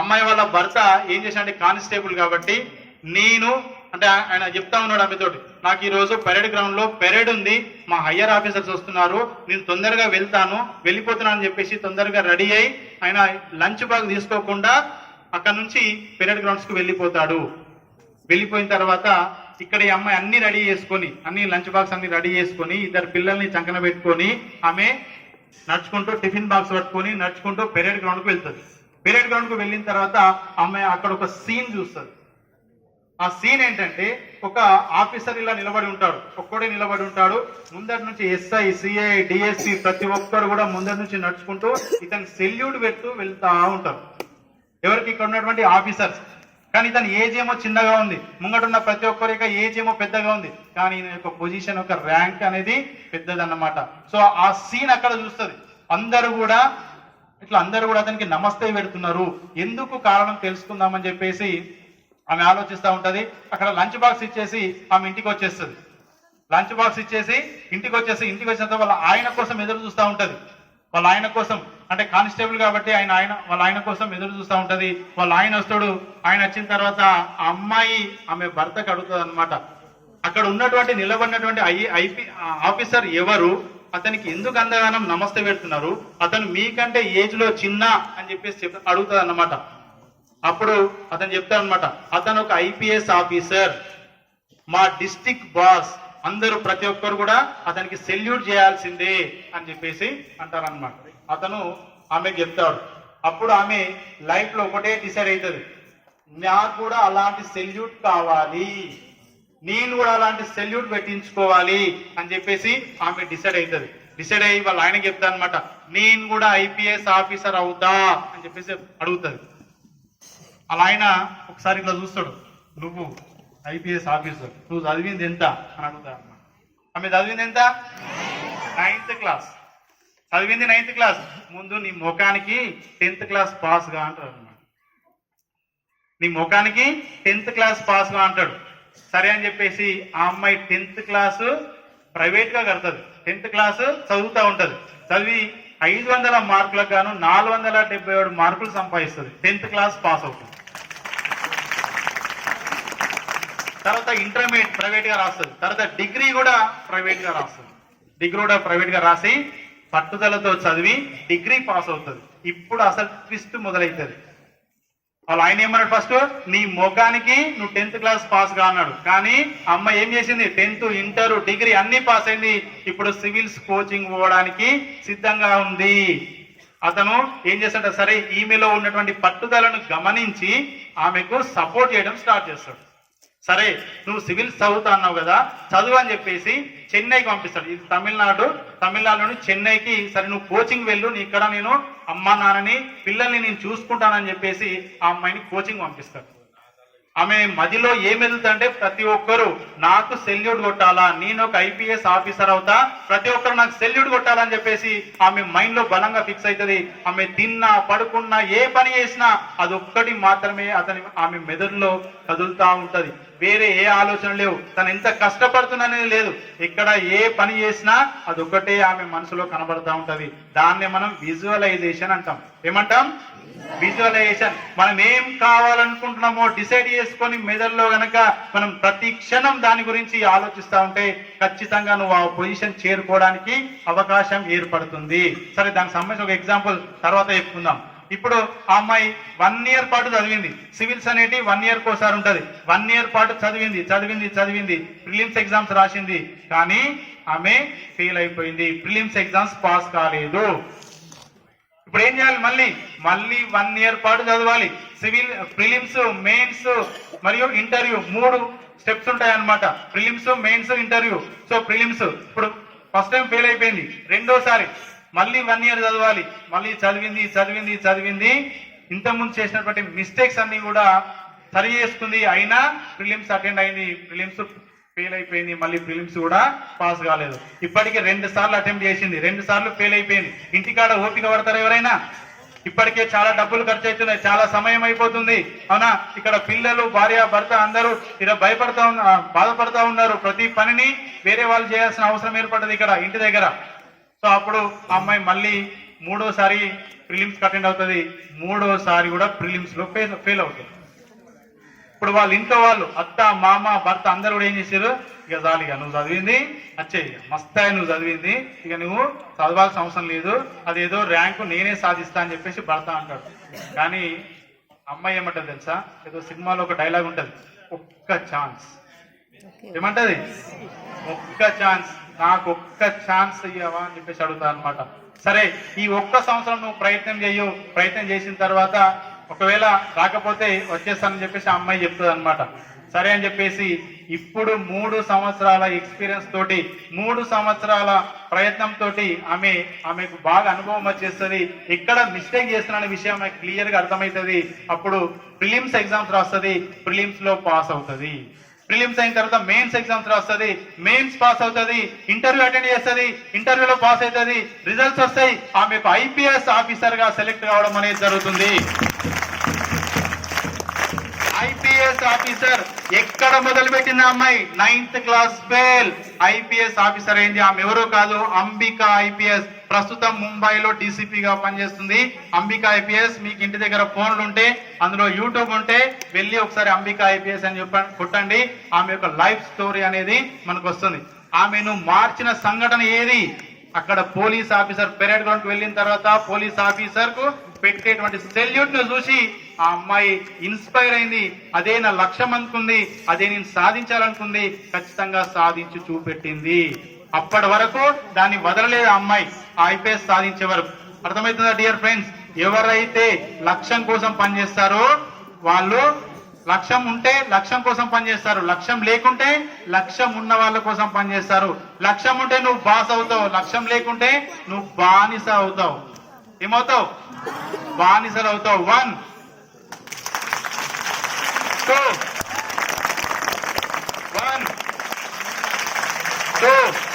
అమ్మాయి వాళ్ళ భర్త ఏం చేశాడంటే కానిస్టేబుల్ కాబట్టి నేను అంటే ఆయన చెప్తా ఉన్నాడు ఆమెతోటి, నాకు ఈ రోజు పెరేడ్ గ్రౌండ్ లో పెరేడ్ ఉంది, మా హయ్యర్ ఆఫీసర్స్ వస్తున్నారు, నేను తొందరగా వెళ్తాను, వెళ్ళిపోతున్నాను అని చెప్పేసి తొందరగా రెడీ అయి ఆయన లంచ్ బాగ్ తీసుకోకుండా అక్కడ నుంచి పెరేడ్ గ్రౌండ్స్ కు వెళ్ళిపోతాడు. వెళ్ళిపోయిన తర్వాత ఇక్కడ ఈ అమ్మాయి అన్ని రెడీ చేసుకొని, అన్ని లంచ్ బాక్స్ అన్ని రెడీ చేసుకొని, ఇద్దరు పిల్లల్ని చంకన పెట్టుకొని ఆమె నడుచుకుంటూ టిఫిన్ బాక్స్ పట్టుకొని నడుచుకుంటూ పెరేడ్ గ్రౌండ్ కు వెళ్తుంది. పెరేడ్ గ్రౌండ్ కు వెళ్ళిన తర్వాత అమ్మాయి అక్కడ ఒక సీన్ చూస్తుంది. ఆ సీన్ ఏంటంటే ఒక ఆఫీసర్ ఇలా నిలబడి ఉంటాడు, ఒక్కడే నిలబడి ఉంటాడు. ముందటి నుంచి ఎస్ఐ, సిఐ, డిఎస్పి ప్రతి ఒక్కరు కూడా ముందటి నుంచి నడుచుకుంటూ ఇతను సెల్యూట్ పెడుతూ వెళ్తా ఉంటారు. ఎవరికి? ఇక్కడ ఉన్నటువంటి ఆఫీసర్స్. కానీ ఇతని ఏజ్ ఏమో చిన్నగా ఉంది, ముంగటున్న ప్రతి ఒక్కరి యొక్క ఏజ్ ఏమో పెద్దగా ఉంది, కానీ ఈయన యొక్క పొజిషన్ ఒక ర్యాంక్ అనేది పెద్దదన్నమాట. సో ఆ సీన్ అక్కడ చూస్తుంది. అందరూ కూడా అతనికి నమస్తే పెడుతున్నారు. ఎందుకు కారణం తెలుసుకుందామని చెప్పేసి ఆమె ఆలోచిస్తూ ఉంటది. అక్కడ లంచ్ బాక్స్ ఇచ్చేసి ఆమె ఇంటికి వచ్చేస్తుంది. లంచ్ బాక్స్ ఇచ్చేసి ఇంటికి వచ్చిన వాళ్ళ ఆయన కోసం ఎదురు చూస్తూ ఉంటది. వాళ్ళ ఆయన కోసం అంటే కానిస్టేబుల్ కాబట్టి వాళ్ళ ఆయన కోసం ఎదురు చూస్తూ ఉంటది. వాళ్ళ ఆయన వస్తాడు. ఆయన వచ్చిన తర్వాత ఆ అమ్మాయి ఆమె భర్తకు అడుగుతుంది అనమాట, అక్కడ ఉన్నటువంటి నిలబడినటువంటి ఆఫీసర్ ఎవరు, అతనికి ఎందుకు అంతగానం నమస్తే పెడుతున్నారు, అతను మీకంటే ఏజ్ లో చిన్న అని చెప్పేసి అడుగుతుంది అన్నమాట. అప్పుడు అతను చెప్తాడు అనమాట, అతను ఒక ఐపీఎస్ ఆఫీసర్, మా డిస్ట్రిక్ట్ బాస్, అందరూ ప్రతి ఒక్కరు కూడా అతనికి సెల్యూట్ చేయాల్సిందే అని చెప్పేసి అంటారనమాట. అతను ఆమెకు చెప్తాడు. అప్పుడు ఆమె లైఫ్ లో ఒకటే డిసైడ్ అవుతుంది, నాకు కూడా అలాంటి సెల్యూట్ కావాలి, నేను కూడా అలాంటి సెల్యూట్ పెట్టించుకోవాలి అని చెప్పేసి ఆమె డిసైడ్ అవుతుంది. డిసైడ్ అయ్యి వాళ్ళ ఆయనకి చెప్తా అనమాట, నేను కూడా ఐపీఎస్ ఆఫీసర్ అవుతా అని చెప్పేసి అడుగుతుంది. అలా ఆయన ఒకసారి ఇట్లా చూస్తాడు, నువ్వు ఐపీఎస్ ఆఫీసర్, నువ్వు చదివింది ఎంత అని అడుగుతాడు అన్నమాట. ఆమె చదివింది ఎంత? 9th class. చదివింది 9th క్లాస్. ముందు నీ ముఖానికి 10th క్లాస్ పాస్ గా అంటాడు అన్నమాట. నీ ముఖానికి 10th క్లాస్ పాస్ గా అంటాడు. సరే అని చెప్పేసి ఆ అమ్మాయి 10th క్లాస్ ప్రైవేట్ గా కడుతుంది. 10th క్లాస్ చదువుతూ ఉంటది. చదివి 500 మార్కులకు గాను 477 మార్కులు సంపాదిస్తుంది. 10th క్లాస్ పాస్ అవుతుంది. తర్వాత ఇంటర్మీడియట్ ప్రైవేట్ గా రాస్తుంది. తర్వాత డిగ్రీ కూడా ప్రైవేట్ గా రాస్తుంది. డిగ్రీ కూడా ప్రైవేట్ గా రాసి పట్టుదలతో చదివి డిగ్రీ పాస్ అవుతుంది. ఇప్పుడు అసలు ట్విస్ట్ మొదలవుతుంది. వాళ్ళు ఆయన ఏమన్నాడు, ఫస్ట్ నీ మొగానికి నువ్వు 10th క్లాస్ పాస్ గా అన్నాడు. కానీ అమ్మ ఏం చేసింది, 10th, ఇంటర్, డిగ్రీ అన్ని పాస్ అయింది. ఇప్పుడు సివిల్స్ కోచింగ్ పోవడానికి సిద్ధంగా ఉంది. అతను ఏం చేస్తాడు, సరే ఈమెలో ఉన్నటువంటి పట్టుదలను గమనించి ఆమెకు సపోర్ట్ చేయడం స్టార్ట్ చేస్తాడు. సరే నువ్వు సివిల్స్ చదువుతా అన్నావు కదా, చదువు అని చెప్పేసి చెన్నైకి పంపిస్తాడు. ఇది తమిళనాడు నుండి చెన్నైకి, సరే నువ్వు కోచింగ్ వెళ్ళు, నీ ఇక్కడ నేను అమ్మా నాన్నని పిల్లల్ని నేను చూసుకుంటానని చెప్పేసి ఆ అమ్మాయిని కోచింగ్ పంపిస్తాడు. ఆమె మదిలో ఏం ఎదుగుతుందంటే ప్రతి ఒక్కరు నాకు సెల్యూట్ కొట్టాలా, నేను ఒక ఐపీఎస్ ఆఫీసర్ అవుతా, ప్రతి ఒక్కరు నాకు సెల్యూట్ కొట్టాలని చెప్పేసి ఆమె మైండ్ లో బలంగా ఫిక్స్ అవుతుంది. ఆమె తిన్నా పడుకున్నా ఏ పని చేసినా అదొక్కటి మాత్రమే ఆమె మెదడులో కదులుతా ఉంటది. వేరే ఏ ఆలోచన లేవు. తను ఎంత కష్టపడుతుందనేది లేదు. ఇక్కడ ఏ పని చేసినా అదొక్కటే ఆమె మనసులో కనబడతా ఉంటది. దాన్నే మనం విజువలైజేషన్ అంటాం. ఏమంటాం? విజువలైజేషన్. మనం ఏం కావాలనుకుంటున్నామో డిసైడ్ చేసుకొని మెదడులో గనక మనం ప్రతి క్షణం దాని గురించి ఆలోచిస్తా ఉంటే ఖచ్చితంగా నువ్వు ఆ పొజిషన్ చేరుకోవడానికి అవకాశం ఏర్పడుతుంది. సరే దానికి సంబంధించిన ఒక ఎగ్జాంపుల్ తర్వాత చెప్పుకుందాం. ఇప్పుడు ఆ అమ్మాయి 1 year పాటు చదివింది. సివిల్స్ అనేటి 1 year కోసారి ఉంటది. 1 year పాటు చదివింది. ప్రిలిమ్స్ ఎగ్జామ్స్ రాసింది. కానీ ఆమె ఫెయిల్ అయిపోయింది. ప్రిలిమ్స్ ఎగ్జామ్స్ పాస్ కాలేదు. ఇప్పుడు ఏం చేయాలి? మళ్ళీ 1 year పాటు చదవాలి. ప్రిలిమ్స్, మెయిన్స్ మరియు ఇంటర్వ్యూ 3 స్టెప్స్ ఉంటాయి అన్నమాట. Prelims, mains, interview. So prelims ఇప్పుడు ఫస్ట్ టైం ఫెయిల్ అయిపోయింది. రెండోసారి మళ్ళీ 1 year చదవాలి. మళ్ళీ చదివింది. ఇంతకుముందు చేసినటువంటి మిస్టేక్స్ అన్ని కూడా సరి చేసుకుంది. అయినా ప్రిలిమ్స్ అటెండ్ అయింది. ప్రిలిమ్స్ ఫెయిల్ అయిపోయింది. మళ్ళీ ప్రిలిమ్స్ కూడా పాస్ కాలేదు. ఇప్పటికే 2 సార్లు అటెంప్ట్ చేసింది. 2 సార్లు ఫెయిల్ అయిపోయింది. ఇంటికాడ ఓపిక పడతారు ఎవరైనా? ఇప్పటికే చాలా డబ్బులు ఖర్చు అవుతున్నాయి, చాలా సమయం అయిపోతుంది. అవునా? ఇక్కడ పిల్లలు, భార్య, భర్త అందరూ ఇలా బాధపడతా ఉన్నారు. ప్రతి పనిని వేరే వాళ్ళు చేయాల్సిన అవసరం ఏర్పడ్డది ఇక్కడ ఇంటి దగ్గర. సో అప్పుడు అమ్మాయి మళ్ళీ మూడోసారి ప్రిలిమ్స్ అటెండ్ అవుతుంది, మూడోసారి కూడా ప్రిలిమ్స్ లో ఫెయిల్ అవుతుంది. ఇప్పుడు వాళ్ళ ఇంట్లో వాళ్ళు అత్త మామ భర్త అందరూ కూడా ఏం చేశారు, ఇక చాలు ఇక నువ్వు చదివింది వచ్చేయి, ఇక మస్తాయి నువ్వు చదివింది, ఇక నువ్వు చదవాల్సిన అవసరం లేదు, అదేదో ర్యాంకు నేనే సాధిస్తా అని చెప్పేసి భర్త అంటాడు. కానీ అమ్మాయి ఏమంటది తెలుసా, ఏదో సినిమాలో ఒక డైలాగ్ ఉంటది, ఒక్క ఛాన్స్. ఏమంటది, ఒక్క ఛాన్స్, నాకు ఒక్క ఛాన్స్ ఇవ్వవా అని చెప్పేసి అడుగుతా అనమాట. సరే ఈ ఒక్క సంవత్సరం నువ్వు ప్రయత్నం చేసిన తర్వాత ఒకవేళ రాకపోతే వచ్చేస్తానని చెప్పేసి ఆ అమ్మాయి చెప్తుంది అనమాట. సరే అని చెప్పేసి ఇప్పుడు 3 సంవత్సరాల ఎక్స్పీరియన్స్ తోటి 3 సంవత్సరాల ప్రయత్నంతో ఆమెకు బాగా అనుభవం వచ్చేస్తుంది, ఎక్కడ మిస్టేక్ చేస్తున్న విషయం ఆమెకు క్లియర్ గా అర్థమవుతుంది. అప్పుడు ప్రిలిమ్స్ ఎగ్జామ్స్ రాస్తుంది, ప్రిలిమ్స్ లో పాస్ అవుతుంది. ప్రిలిమ్స్ అయిన తర్వాత మెయిన్స్ ఎగ్జామ్స్ రాస్తుంది, మెయిన్స్ పాస్ అవుతుంది, ఇంటర్వ్యూ అటెండ్ చేస్తుంది, ఇంటర్వ్యూలో పాస్ అవుతుంది, రిజల్ట్స్ వస్తాయి, ఆమెకు ఐపీఎస్ ఆఫీసర్ గా సెలెక్ట్ కావడం అనేది జరుగుతుంది. ఐపీఎస్ ఆఫీసర్ ఎక్కడ మొదలు పెట్టింది అమ్మాయి, 9th class fail, IPS officer అయింది. ఆమె ఎవరో కాదు, అంబిక ఐపీఎస్. ప్రస్తుతం ముంబైలో డీసీపీగా పనిచేస్తుంది అంబిక ఐపీఎస్. మీకు ఇంటి దగ్గర ఫోన్లు ఉంటే, అందులో యూట్యూబ్ ఉంటే వెళ్ళి ఒకసారి అంబిక ఐపీఎస్ అని కొట్టండి, ఆమె యొక్క లైఫ్ స్టోరీ అనేది మనకు వస్తుంది. ఆమెను మార్చిన సంఘటన ఏది, అక్కడ పోలీస్ ఆఫీసర్ పెరేడ్ గ్రౌండ్ కు వెళ్ళిన తర్వాత పోలీస్ ఆఫీసర్ కు పెట్టేటువంటి సెల్యూట్ ను చూసి ఆ అమ్మాయి ఇన్స్పైర్ అయింది. అదే నా లక్ష్యం అనుకుంది, అదే నేను సాధించాలనుకుంది, ఖచ్చితంగా సాధించి చూపెట్టింది. అప్పటి వరకు దాన్ని వదలలేదు ఆ అమ్మాయి, ఐపీఎస్ సాధించే వరకు. అర్థమవుతుందా డియర్ ఫ్రెండ్స్? ఎవరైతే లక్ష్యం కోసం పనిచేస్తారో వాళ్ళు, లక్ష్యం ఉంటే లక్ష్యం కోసం పనిచేస్తారు, లక్ష్యం లేకుంటే లక్ష్యం ఉన్న వాళ్ళ కోసం పనిచేస్తారు. లక్ష్యం ఉంటే నువ్వు బాస్ అవుతావు, లక్ష్యం లేకుంటే నువ్వు బానిస అవుతావు. ఏమవుతావు? బానిసలు అవుతావు. 1 2 1 2